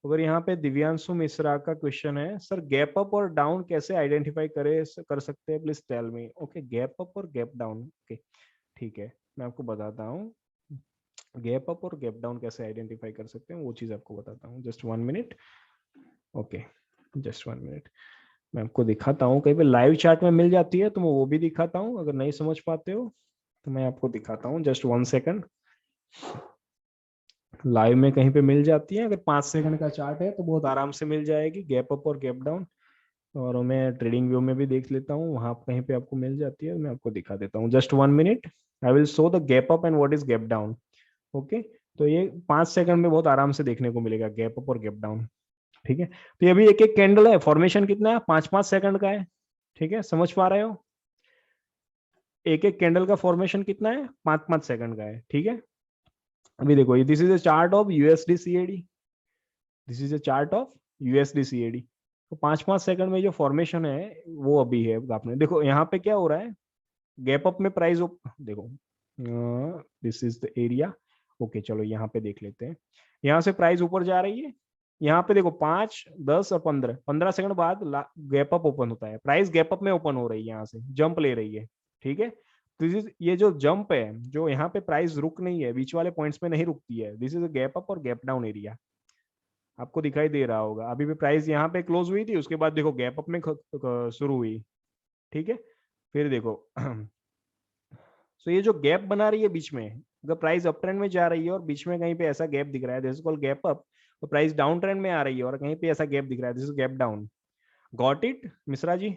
अगर यहाँ पे दिव्यांशु मिश्रा का क्वेश्चन है, सर गैप अप और डाउन कैसे आइडेंटिफाई कर सकते हैं, please tell me. Okay gap up और गैप डाउन, ओके ठीक है, मैं आपको बताता हूँ गैप अप और गैप डाउन कैसे आइडेंटिफाई कर सकते हैं, वो चीज आपको बताता हूँ। Just 1 minute. Okay just 1 minute, मैं आपको दिखाता हूँ, कहीं पे लाइव चैट में मिल जाती है तो मैं वो भी दिखाता हूँ, अगर नहीं समझ पाते हो तो मैं आपको दिखाता हूँ। जस्ट 1 सेकंड, लाइव में कहीं पे मिल जाती है, अगर 5 सेकंड का चार्ट है तो बहुत आराम से मिल जाएगी, गैप अप और गैप डाउन। और मैं ट्रेडिंग व्यू में भी देख लेता हूँ, वहां कहीं पे आपको मिल जाती है, मैं आपको दिखा देता हूँ। Just 1 minute, I will show the gap up and what is gap down. Okay तो ये 5 सेकंड में बहुत आराम से देखने को मिलेगा गैप अप और गैप डाउन, ठीक है। तो ये भी एक एक कैंडल है, फॉर्मेशन कितना है, 5-5 सेकंड का है, ठीक है, समझ पा रहे हो। एक एक कैंडल का फॉर्मेशन कितना है, 5-5 सेकंड का है, ठीक है। अभी देखो ये this is a chart of USD CAD, this is a chart of USD CAD. तो 5-5 सेकंड में जो फॉर्मेशन है वो अभी है, आपने देखो यहाँ पे क्या हो रहा है, गैप अप में प्राइस देखो, this is the area. Okay चलो यहाँ पे देख लेते हैं, यहाँ से प्राइस ऊपर जा रही है, यहाँ पे देखो 5, 10 और 15 सेकंड बाद गैप अप ओपन होता है, प्राइस गैप अप में ओपन हो रही है, यहाँ से जंप ले रही है, ठीक है। तो ये जो जंप है, जो यहाँ पे प्राइस रुक नहीं है, बीच वाले पॉइंट्स में नहीं रुकती है, दिस इज गैप अप और गैप डाउन एरिया, आपको दिखाई दे रहा होगा। अभी भी प्राइस यहाँ पे क्लोज हुई थी, उसके बाद देखो गैप अप में शुरू हुई, ठीक है। फिर देखो सो ये जो गैप बना रही है बीच में, अगर प्राइस अप ट्रेंड में जा रही है और बीच में कहीं पे ऐसा गैप दिख रहा है, this is called gap up, और प्राइस डाउन ट्रेंड में आ रही है और कहीं पे ऐसा गैप दिख रहा है, this is gap down. Got it Mishra ji,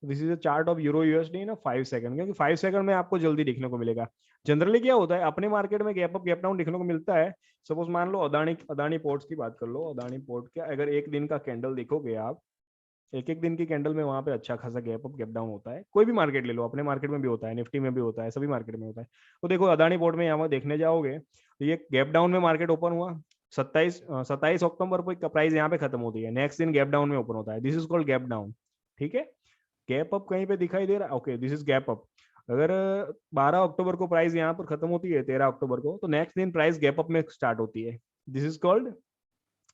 this is a chart of euro USD ना 5 सेकंड, क्योंकि 5 सेकंड में आपको जल्दी देखने को मिलेगा। जनरली क्या होता है, अपने मार्केट में गैप अप गैप डाउन देखने को मिलता है। सपोज मान लो अदानी पोर्ट्स की बात कर लो, अदानी पोर्ट के अगर एक दिन का कैंडल देखोगे आप, एक एक दिन की कैंडल में वहां पे अच्छा खासा गैप अप गैप डाउन होता है। कोई भी मार्केट ले लो, अपने मार्केट में भी होता है, निफ्टी में भी होता है, सभी मार्केट में होता है। तो देखो अदानी पोर्ट में यहाँ देखने जाओगे तो ये गैप डाउन में मार्केट ओपन हुआ, 27 अक्टूबर को प्राइस यहाँ पे खत्म होती है, नेक्स्ट दिन गैप डाउन में ओपन होता है, this is called gap down, ठीक है। गैप अप कहीं पे दिखाई दे रहा है, okay this is gap up. अगर 12 अक्टूबर को प्राइस यहाँ पर खत्म होती है, 13 अक्टूबर को, तो नेक्स्ट दिन प्राइस गैप अप में स्टार्ट होती है, this is called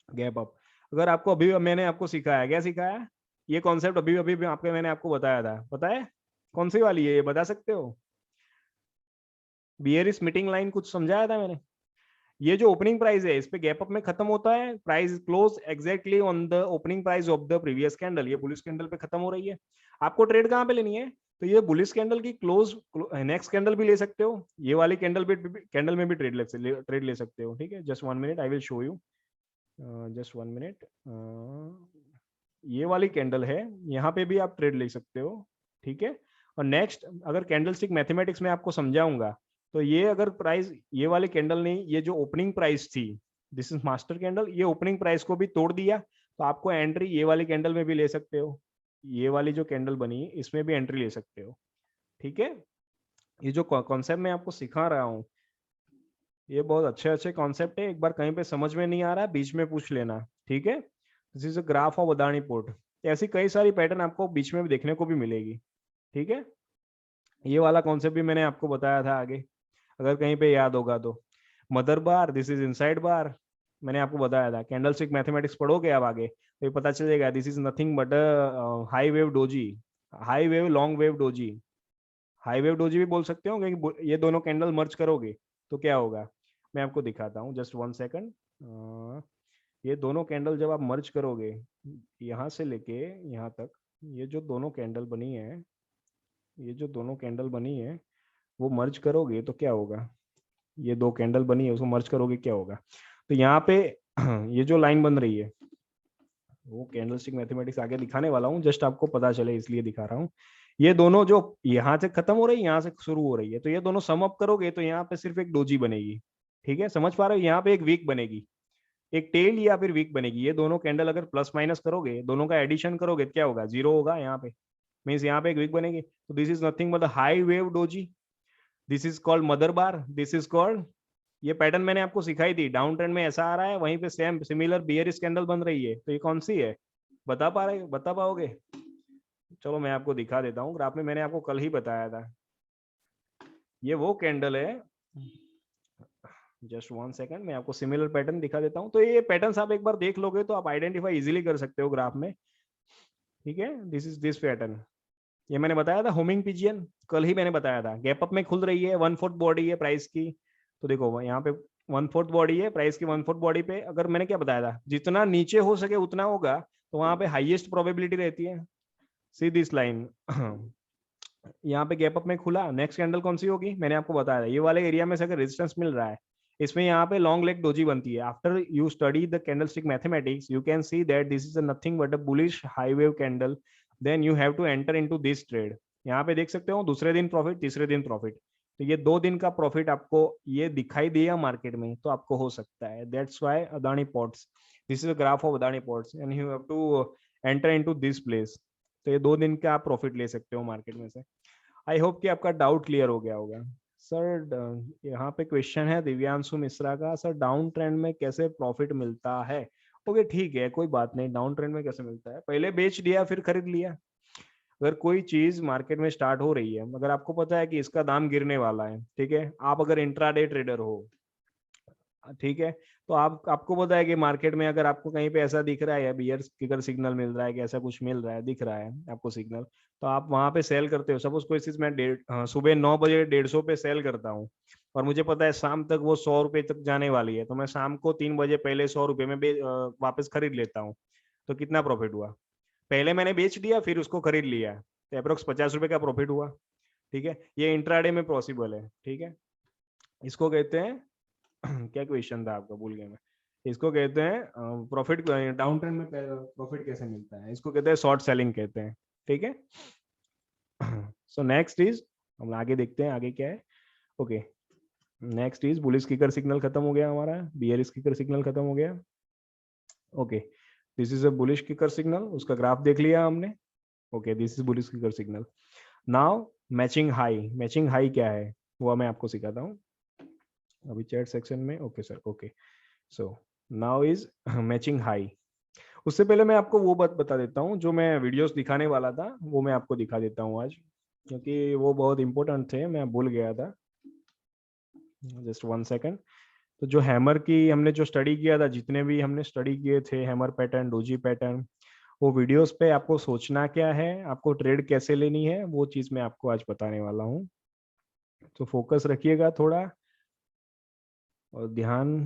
gap up. अगर आपको अभी मैंने आपको सिखाया, क्या सिखाया, ये कॉन्सेप्ट अभी अभी आपके मैंने आपको बताया था, पता है कौन सी वाली है, ये बता सकते हो। बियरिश मीटिंग लाइन कुछ समझाया था मैंने? ये जो ओपनिंग प्राइस है इस पे गैप अप में खत्म होता है, price close exactly on the opening price of the previous candle, ये बुलिश कैंडल पे खत्म हो रही है। आपको ट्रेड कहाँ पे लेनी है? तो ये बुलिश कैंडल की क्लोज नेक्स्ट कैंडल भी ले सकते हो, ये वाली कैंडल में भी ट्रेड ले सकते हो। ठीक है, just 1 minute, I will show you, just 1 minute. ये वाली कैंडल है, यहाँ पे भी आप ट्रेड ले सकते हो। ठीक है, और नेक्स्ट अगर कैंडलस्टिक मैथमेटिक्स में आपको समझाऊंगा, तो ये अगर प्राइस ये वाली कैंडल नहीं, ये जो ओपनिंग प्राइस थी, दिस इज मास्टर कैंडल, ये ओपनिंग प्राइस को भी तोड़ दिया, तो आपको एंट्री ये वाली कैंडल में भी ले सकते हो, ये वाली जो कैंडल बनी इसमें भी एंट्री ले सकते हो। ठीक है, ये जो कॉन्सेप्ट मैं आपको सिखा रहा हूँ, ये बहुत अच्छे अच्छे कॉन्सेप्ट है, एक बार कहीं पे समझ में नहीं आ रहा बीच में पूछ लेना। ठीक है, this is a graph of Adani port, ऐसी कई सारी पैटर्न आपको बीच में भी देखने को भी मिलेगी। ठीक है, ये वाला कॉन्सेप्ट भी मैंने आपको बताया था आगे, अगर कहीं पे याद होगा तो। Mother bar, this is inside bar, मैंने आपको बताया था। कैंडलस्टिक मैथमेटिक्स पढ़ोगे आप आगे तो ये पता चलेगा, this is nothing but high wave doji, high wave long wave doji, high wave doji भी बोल सकते हो, क्योंकि ये दोनों कैंडल मर्ज करोगे तो क्या होगा, मैं आपको दिखाता हूँ, जस्ट 1 सेकंड। ये दोनों कैंडल जब आप मर्ज करोगे यहाँ से लेके यहाँ तक, ये जो दोनों कैंडल बनी है, ये जो दोनों कैंडल बनी है वो मर्ज करोगे तो क्या होगा, ये दो कैंडल बनी है उसको मर्ज करोगे क्या होगा, तो यहाँ पे ये जो लाइन बन रही है, वो कैंडलस्टिक मैथमेटिक्स आगे दिखाने वाला हूँ, जस्ट आपको पता चले इसलिए दिखा रहा हूँ। ये दोनों जो यहाँ से खत्म हो रही है, यहाँ से शुरू हो रही है, तो ये दोनों सम अप करोगे तो यहाँ पे सिर्फ एक डोजी बनेगी। ठीक है, समझ पा रहे हो, यहाँ पे एक वीक बनेगी, एक टेल या फिर वीक बनेगी। ये दोनों कैंडल अगर प्लस माइनस करोगे, दोनों का एडिशन करोगे तो क्या होगा, जीरो होगा यहाँ पे, मीन्स यहाँ पे एक वीक बनेगी। तो this is nothing but high wave doji, this is called mother bar, this is called, ये पैटर्न मैंने आपको सिखाई थी, डाउन ट्रेंड में ऐसा आ रहा है, वहीं पे सेम सिमिलर बियरिश कैंडल बन रही है, तो ये कौन सी है, बता पाओगे? चलो मैं आपको दिखा देता हूँ ग्राफ में, मैंने आपको कल ही बताया था, ये वो कैंडल है, जस्ट 1 सेकंड, मैं आपको सिमिलर पैटर्न दिखा देता हूँ। तो ये पैटर्न्स आप एक बार देख लोगे तो आप आइडेंटिफाई इजीली कर सकते हो ग्राफ में। ठीक है, दिस इज दिस पैटर्न, ये मैंने बताया था होमिंग पिजियन, कल ही मैंने बताया था, गैप अप में खुल रही है, 1/4 बॉडी है प्राइस की, तो देखो यहाँ पे 1/4 बॉडी है प्राइस की, 1/4 बॉडी पे अगर मैंने क्या बताया था, जितना नीचे हो सके उतना होगा, तो वहां पे हाईएस्ट प्रोबेबिलिटी रहती है। सी दिस लाइन, यहाँ पे गैप अप में खुला, नेक्स्ट कैंडल कौन सी होगी, मैंने आपको बताया था, ये वाले एरिया में से अगर रेजिस्टेंस मिल रहा है, इसमें यहाँ पे लॉन्ग लेग डोजी बनती है। After you study the candlestick mathematics you can see that this is nothing but a bullish high wave candle, then you have to enter into this trade. यहाँ पे देख सकते हो दूसरे दिन प्रॉफिट, तीसरे दिन प्रॉफिट, तो ये 2 दिन का प्रॉफिट आपको ये दिखाई दिया मार्केट में तो आपको हो सकता है, that's why Adani ports, this is a graph of Adani ports and you have to enter into this place, तो ये 2 दिन का आप प्रॉफिट ले सकते हो मार्केट में से। आई होप कि आपका डाउट क्लियर हो गया होगा। सर यहाँ पे क्वेश्चन है दिव्यांशु मिश्रा का, सर डाउन ट्रेंड में कैसे प्रॉफिट मिलता है? ओके ठीक है, कोई बात नहीं, डाउन ट्रेंड में कैसे मिलता है, पहले बेच दिया फिर खरीद लिया। अगर कोई चीज मार्केट में स्टार्ट हो रही है, अगर आपको पता है कि इसका दाम गिरने वाला है, ठीक है, आप अगर इंट्राडे ट्रेडर हो, ठीक है, तो आपको पता है कि मार्केट में अगर आपको कहीं पे ऐसा दिख रहा है या बियर किकर सिग्नल मिल रहा है कि ऐसा कुछ मिल रहा है, दिख रहा है आपको सिग्नल, तो आप वहां पे सेल करते हो। सपोज कोई चीज मैं सुबह 9 बजे 150 पे सेल करता हूँ, और मुझे पता है शाम तक वो 100 रुपए तक जाने वाली है, तो मैं शाम को 3 बजे पहले 100 रुपए में वापस खरीद लेता हूँ, तो कितना प्रॉफिट हुआ, पहले मैंने बेच दिया फिर उसको खरीद लिया, तो अप्रोक्स 50 रुपए का प्रॉफिट हुआ। ठीक है, ये इंट्राडे में पॉसिबल है। ठीक है, इसको कहते हैं क्या क्वेश्चन था आपका, भूल गया मैं, इसको कहते हैं प्रॉफिट, डाउन ट्रेंड में प्रॉफिट कैसे मिलता है, इसको कहते हैं शॉर्ट सेलिंग कहते हैं। ठीक है, सो नेक्स्ट इज, हम आगे देखते हैं आगे क्या है। Okay, next is bullish kicker signal खत्म हो गया हमारा, बियरिश किकर सिग्नल खत्म हो गया। Okay, this is a bullish kicker signal, उसका ग्राफ देख लिया हमने। Okay, this is bullish kicker signal. Now matching high क्या है वो मैं आपको सिखाता हूँ अभी चैट सेक्शन में। Okay sir, okay, so now is matching high. उससे पहले मैं आपको वो बात बता देता हूँ, जो मैं वीडियोस दिखाने वाला था वो मैं आपको दिखा देता हूँ आज, क्योंकि वो बहुत इंपॉर्टेंट थे, मैं भूल गया था, जस्ट 1 सेकंड। तो जो हैमर की हमने जो स्टडी किया था, जितने भी हमने स्टडी किए थे हैमर पैटर्न, डोजी पैटर्न, वो वीडियोस पे आपको सोचना क्या है, आपको ट्रेड कैसे लेनी है, वो चीज मैं आपको आज बताने वाला हूँ। तो फोकस रखिएगा थोड़ा और ध्यान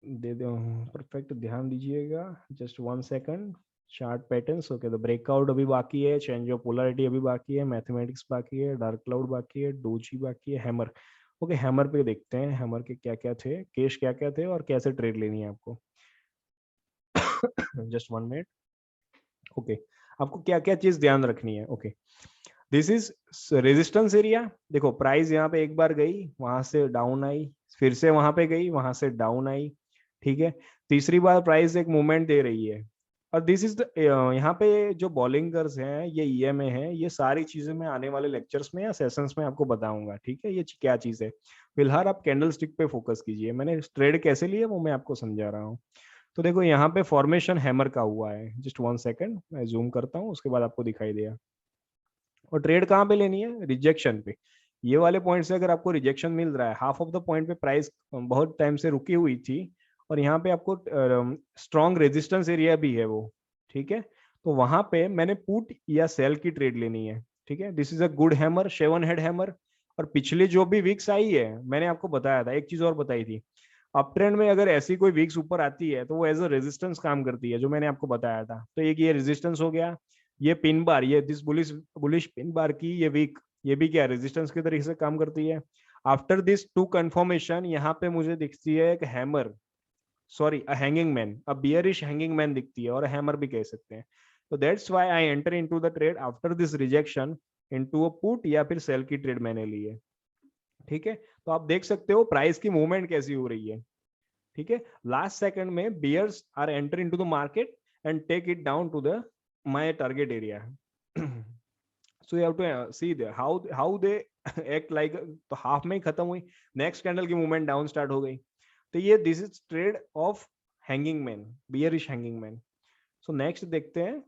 दे दो, परफेक्ट ध्यान दीजिएगा। Just 1 second. Chart patterns, okay, तो ब्रेकआउट अभी बाकी है, चेंज ऑफ पोलैरिटी अभी बाकी है, मैथमेटिक्स बाकी है, डार्क क्लाउड बाकी है, डोजी बाकी है, हैमर। ओके, हैमर पे देखते हैं हैमर के क्या क्या थे, केस क्या क्या थे और कैसे ट्रेड लेनी है आपको। Just 1 minute. ओके, आपको क्या क्या चीज ध्यान रखनी है। Okay, this is resistance area. देखो प्राइस यहाँ पे एक बार गई, वहां से डाउन आई, फिर से वहां पे गई, वहां से डाउन आई, ठीक है। तीसरी बार प्राइस एक मूवमेंट दे रही है। और दिस इज द, यहाँ पे जो बॉलिंगर्स हैं, ये ईएमए है, ये सारी चीजें मैं आने वाले लेक्चर्स में या सेशंस में आपको बताऊंगा, ठीक है, ये क्या चीज है। फिलहाल आप कैंडल स्टिक पे फोकस कीजिए, मैंने ट्रेड कैसे लिया वो मैं आपको समझा रहा हूँ। तो देखो यहाँ पे फॉर्मेशन हैमर का हुआ है, जस्ट 1 सेकंड, मैं जूम करता हूँ, उसके बाद आपको दिखाई देगा। और ट्रेड कहाँ पे लेनी है, रिजेक्शन पे। ये वाले पॉइंट से अगर आपको रिजेक्शन मिल रहा है, हाफ ऑफ द पॉइंट पे प्राइस बहुत टाइम से रुकी हुई थी, और यहाँ पे आपको स्ट्रॉन्ग रेजिस्टेंस एरिया भी है वो, ठीक है। तो वहां पे मैंने पुट या सेल की ट्रेड लेनी है, ठीक है। This is a good hammer, 7 head hammer. और पिछली जो भी वीक्स आई है, मैंने आपको बताया था, एक चीज और बताई थी, अप ट्रेंड में अगर ऐसी कोई वीक्स ऊपर आती है तो वो एज अ रेजिस्टेंस काम करती है, जो मैंने आपको बताया था। तो एक ये रेजिस्टेंस हो गया, ये पिन बार, ये this bullish bullish pin bar की ये वीक, ये भी क्या रेजिस्टेंस के तरीके से काम करती है। आफ्टर दिस टू कंफर्मेशन, यहाँ पे मुझे दिखती है एक हैमर, सॉरी अ हैंगिंग मैन, अ बियरिश हैंगिंग मैन दिखती है, और हैमर भी कह सकते हैं। तो that's why I enter into the trade after this rejection into a put या फिर सेल की ट्रेड मैंने ली है, ठीक है। तो आप देख सकते हो प्राइस की मूवमेंट कैसी हो रही है, ठीक है। लास्ट सेकंड में bears are enter into the market and take it down to the my target area. So you have to see they how they act like. तो हाफ में ही खत्म हुई, नेक्स्ट कैंडल की मूवमेंट डाउन स्टार्ट हो गई। तो ये this is trade of hanging man, bearish hanging man. So next देखते हैं,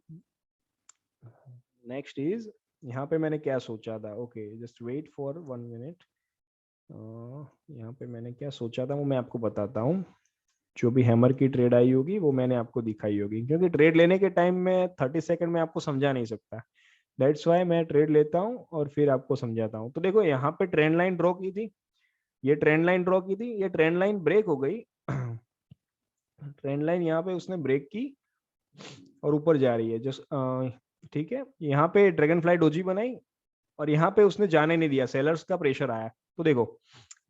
नेक्स्ट इज, यहाँ पे मैंने क्या सोचा था। Okay, just wait for 1 minute. यहाँ पे मैंने क्या सोचा था वो मैं आपको बताता हूँ। जो भी हैमर की ट्रेड आई होगी वो मैंने आपको दिखाई होगी, क्योंकि ट्रेड लेने के टाइम में 30 सेकंड में आपको समझा नहीं सकता। दैट्स वाई मैं ट्रेड लेता हूँ और फिर आपको समझाता हूँ। तो देखो यहाँ पे ट्रेंड लाइन ड्रॉ की थी, ये ट्रेंड लाइन ड्रॉ की थी, ये ट्रेंड लाइन ब्रेक हो गई। ट्रेंड लाइन यहाँ पे उसने ब्रेक की और ऊपर जा रही है, जस्ट, ठीक है। यहाँ पे ड्रैगन फ्लाई डोजी बनाई और यहाँ पे उसने जाने नहीं दिया, सेलर्स का प्रेशर आया। तो देखो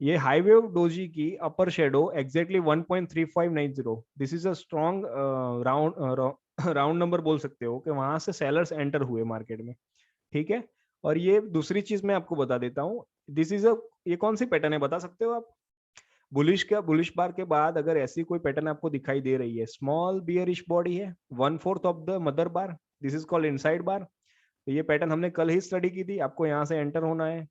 ये हाईवे डोजी की upper shadow exactly 1.3590, this is a strong round round number बोल सकते हो, कि वहां से सेलर्स एंटर हुए मार्केट में, ठीक है। और ये दूसरी चीज मैं आपको बता देता हूँ, दिस इज अ, ये कौन सी पैटर्न है बता सकते हो आप। बुलिश का, बुलिश बार के बाद अगर ऐसी कोई पैटर्न आपको दिखाई दे रही है, स्मॉल बियरिश बॉडी है, 1/4 of the mother bar, this is called inside bar. तो ये पैटर्न हमने कल ही स्टडी की थी, आपको यहाँ से एंटर होना है।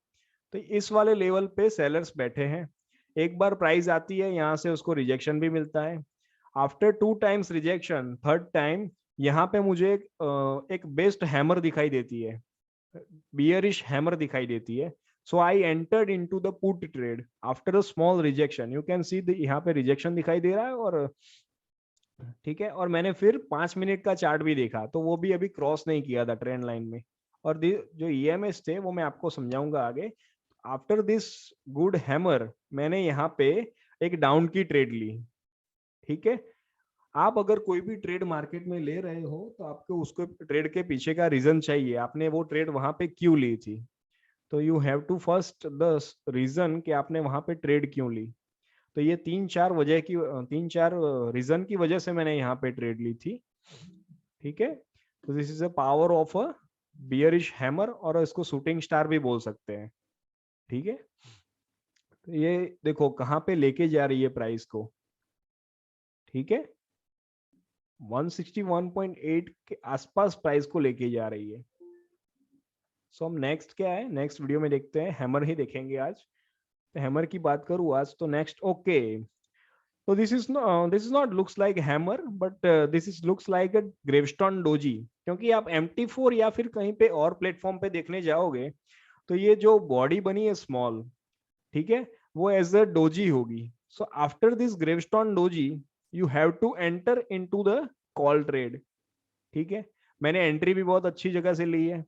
तो इस वाले लेवल पे सेलर्स बैठे हैं, एक बार प्राइस आती है यहाँ से उसको रिजेक्शन भी मिलता है। After 2 times rejection, third time यहाँ पे मुझे एक बेस्ट हैमर दिखाई देती है, बियरिश हैमर दिखाई देती है। So I entered into the put trade after a small rejection, you can see यहाँ पे रिजेक्शन दिखाई दे रहा है, और ठीक है। और मैंने फिर 5 मिनट का चार्ट भी देखा, तो वो भी अभी क्रॉस नहीं किया था ट्रेंड लाइन में। और जो ईएमएस थे वो मैं आपको समझाऊंगा आगे। आफ्टर दिस गुड हैमर, मैंने यहाँ पे एक डाउन की ट्रेड ली, ठीक है। आप अगर कोई भी ट्रेड मार्केट में ले रहे हो तो आपको उसको ट्रेड के पीछे का रीजन चाहिए, आपने वो ट्रेड वहां पे क्यों ली थी। तो you have to first the reason कि आपने वहां पे ट्रेड क्यों ली। तो ये 3-4 रीजन की वजह से मैंने यहाँ पे ट्रेड ली थी, ठीक है। तो this is a power of a bearish hammer, और इसको शूटिंग स्टार भी बोल सकते हैं, ठीक है। तो ये देखो कहाँ पे लेके जा रही है प्राइस को, ठीक है, 161.8 के आसपास प्राइस को लेके जा रही है। सो हम नेक्स्ट क्या है, नेक्स्ट वीडियो में देखते हैं, हैमर ही देखेंगे आज। तो हैमर की बात करूँ आज, तो नेक्स्ट, ओके, तो this is not looks like hammer, but this is looks like a gravestone doji. क्योंकि आप MT4 या फिर कहीं पे और प्लेटफॉर्म पे देखने जाओगे तो ये जो बॉडी बनी है स्मॉल, ठीक है, वो एज अ डोजी होगी। So after this gravestone doji you have to enter into the call trade, ठीक है। मैंने एंट्री भी बहुत अच्छी जगह से ली है,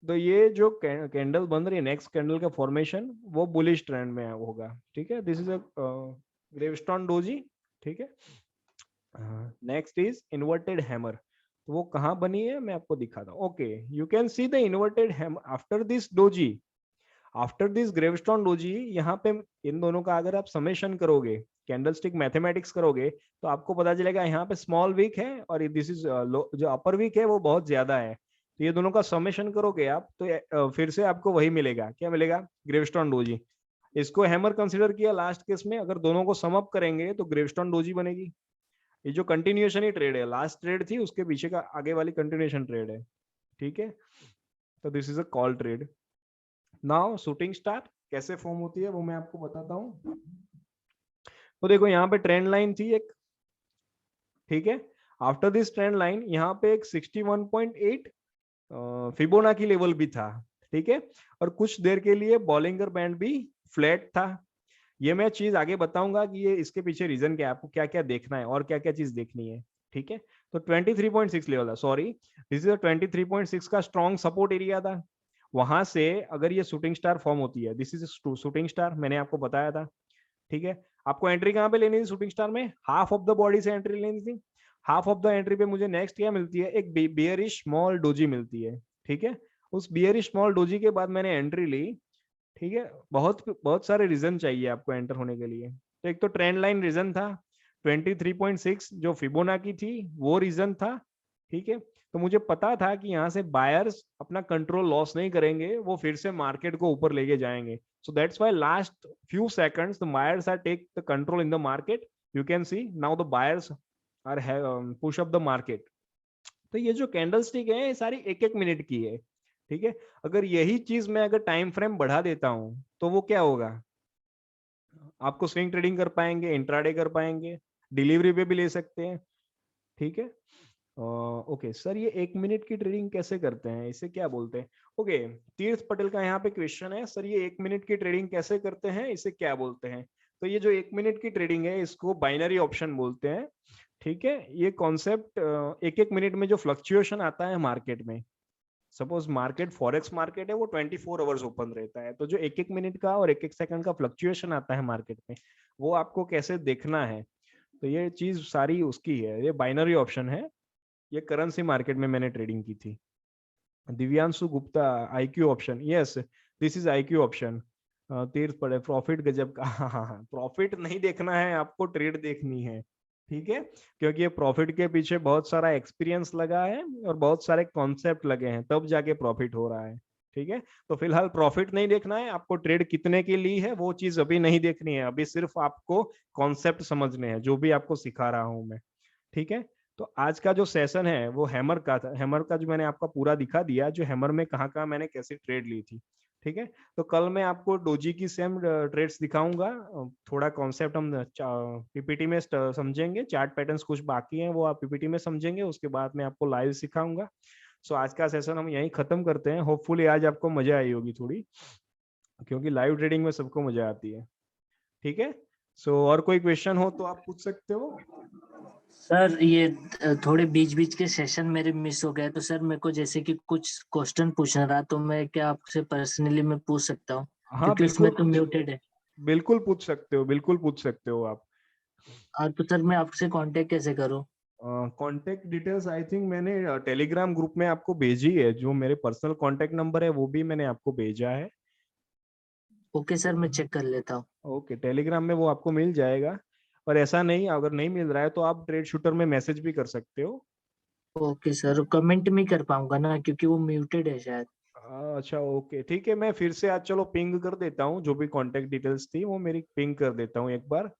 तो ये जो कैंडल बन रही है, नेक्स्ट कैंडल का फॉर्मेशन वो बुलिश ट्रेंड में होगा, ठीक है। This is a gravestone doji, ठीक है। Next is inverted hammer. तो वो कहाँ बनी है मैं आपको दिखाता हूँ। Okay, you can see the inverted hammer after this doji, after this gravestone doji. यहाँ पे इन दोनों का अगर आप समेशन करोगे, कैंडलस्टिक मैथमेटिक्स करोगे, तो आपको पता चलेगा यहाँ पे स्मॉल वीक है और दिस इज जो अपर वीक है वो बहुत ज्यादा है। तो ये दोनों का समेशन करोगे आप तो फिर से आपको वही मिलेगा। क्या मिलेगा? Gravestone doji. इसको हैमर कंसिडर किया लास्ट केस में। अगर दोनों को सम अप करेंगे तो ग्रेवस्टोन डोजी बनेगी। ये जो कंटिन्यूएशन ही ट्रेड है, लास्ट ट्रेड थी उसके पीछे का आगे वाली कंटिन्यूएशन ट्रेड है, ठीक है। तो this is a call trade. Now shooting star कैसे फॉर्म होती है वो मैं आपको बताता हूँ। तो देखो यहाँ पे ट्रेंड लाइन थी एक, ठीक है। आफ्टर दिस ट्रेंड लाइन यहाँ पे एक 61.8 फिबोनाची लेवल भी था, ठीक है। और कुछ देर के लिए बॉलिंगर बैंड भी फ्लैट था। ये मैं चीज आगे बताऊंगा कि ये इसके पीछे रीजन क्या है, आपको क्या क्या देखना है और क्या क्या चीज देखनी है, ठीक है। तो 23.6 लेवल था, सॉरी दिस इज 23.6 का स्ट्रॉन्ग सपोर्ट एरिया था। वहां से अगर ये शूटिंग स्टार फॉर्म होती है, दिस इज शूटिंग स्टार, मैंने आपको बताया था, ठीक है। आपको एंट्री कहाँ पे लेनी थी शूटिंग स्टार में? हाफ ऑफ द बॉडी से एंट्री लेनी थी। हाफ ऑफ द एंट्री पे मुझे नेक्स्ट क्या मिलती है? एक बियरिश स्मॉल डोजी मिलती है, ठीक है। उस बियरिश स्मॉल डोजी के बाद मैंने एंट्री ली, ठीक है। बहुत बहुत सारे रीजन चाहिए आपको एंटर होने के लिए। तो एक तो ट्रेंड लाइन रीजन था, 23.6 जो फिबोनाची थी वो रीजन था, ठीक है। तो मुझे पता था कि यहाँ से बायर्स अपना कंट्रोल लॉस नहीं करेंगे, वो फिर से मार्केट को ऊपर लेके जाएंगे। So that's why last few seconds the buyers are take the control in the market. You can see now the buyers are push up the market. तो ये जो कैंडल स्टिक है ये सारी एक एक मिनट की है, ठीक है। अगर यही चीज मैं अगर टाइम फ्रेम बढ़ा देता हूं तो वो क्या होगा? आपको स्विंग ट्रेडिंग कर पाएंगे, इंट्राडे कर पाएंगे, डिलीवरी पे भी ले सकते हैं, ठीक है। ओके सर, ये एक मिनट की ट्रेडिंग कैसे करते हैं, इसे क्या बोलते हैं? ओके, तीर्थ पटेल का यहाँ पे क्वेश्चन है, सर ये एक मिनट की ट्रेडिंग कैसे करते हैं, इसे क्या बोलते हैं? तो ये जो एक मिनट की ट्रेडिंग है इसको बाइनरी ऑप्शन बोलते हैं, ठीक है। ये कॉन्सेप्ट एक एक मिनट में जो फ्लक्चुएशन आता है मार्केट में, सपोज मार्केट फॉरेक्स मार्केट है वो 24 आवर्स ओपन रहता है, तो जो एक एक मिनट का और एक एक सेकंड का फ्लक्चुएशन आता है मार्केट में वो आपको कैसे देखना है, तो ये चीज सारी उसकी है। ये बाइनरी ऑप्शन है, ये करेंसी मार्केट में मैंने ट्रेडिंग की थी। Divyanshu Gupta, IQ option, yes this is IQ option. तीर्थ पड़े प्रॉफिट गजब का। हाँ, प्रॉफिट नहीं देखना है आपको, ट्रेड देखनी है, ठीक है। क्योंकि ये प्रॉफिट के पीछे बहुत सारा एक्सपीरियंस लगा है और बहुत सारे कॉन्सेप्ट लगे हैं, तब जाके प्रॉफिट हो रहा है, ठीक है। तो फिलहाल प्रॉफिट नहीं देखना है आपको, ट्रेड कितने के लिए है वो चीज अभी नहीं देखनी है, अभी सिर्फ आपको कॉन्सेप्ट समझने हैं जो भी आपको सिखा रहा हूं मैं, ठीक है। तो आज का जो सेशन है वो हैमर का था। हैमर का जो मैंने आपका पूरा दिखा दिया, जो हैमर में कहाँ कहाँ मैंने कैसे ट्रेड ली थी, ठीक है। तो कल मैं आपको डोजी की सेम ट्रेड्स दिखाऊंगा। थोड़ा कॉन्सेप्ट हम पीपीटी में समझेंगे, चार्ट पैटर्न्स कुछ बाकी हैं वो आप पीपीटी में समझेंगे, उसके बाद मैं आपको लाइव सिखाऊंगा। सो आज का सेशन हम यहीं खत्म करते हैं। होपफुली आज आपको मजा आई होगी थोड़ी, क्योंकि लाइव ट्रेडिंग में सबको मजा आती है, ठीक है। सो और कोई क्वेश्चन हो तो आप पूछ सकते हो। सर ये थोड़े बीच बीच के सेशन मेरे मिस हो गए, तो सर मेरे को जैसे कि कुछ क्वेश्चन पूछना रहा तो मैं क्या आपसे पर्सनली मैं पूछ सकता हूँ? हाँ क्योंकि बिल्कुल उसमें तो म्यूटेड है। बिल्कुल पूछ सकते हो, बिल्कुल पूछ सकते हो आप। तो सर मैं आपसे कांटेक्ट कैसे करूँ? कांटेक्ट डिटेल्स आई थिंक मैंने टेलीग्राम ग्रुप में आपको भेजी है, जो मेरे पर्सनल कांटेक्ट नंबर है वो भी मैंने आपको भेजा है। ओके सर, मैं चेक कर लेता हूँ। ओके, टेलीग्राम में वो आपको मिल जाएगा। और ऐसा नहीं, अगर नहीं मिल रहा है तो आप ट्रेड शूटर में मैसेज भी कर सकते हो। ओके सर, कमेंट नहीं कर पाऊंगा ना क्योंकि वो म्यूटेड है शायद। अच्छा ओके ठीक है, मैं फिर से आज चलो पिंग कर देता हूँ, जो भी कांटेक्ट डिटेल्स थी वो मेरी पिंग कर देता हूँ एक बार।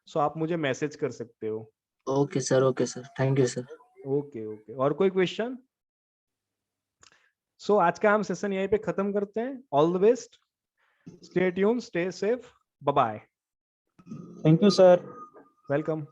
सो आप मुझे मैसेज कर सकते हो। Okay sir, thank you sir. Okay okay, और कोई क्वेश्चन? सो आज का हम सेशन यहीं पे खत्म करते हैं। All the best, stay tune, stay safe, bye bye. Thank you sir. Welcome.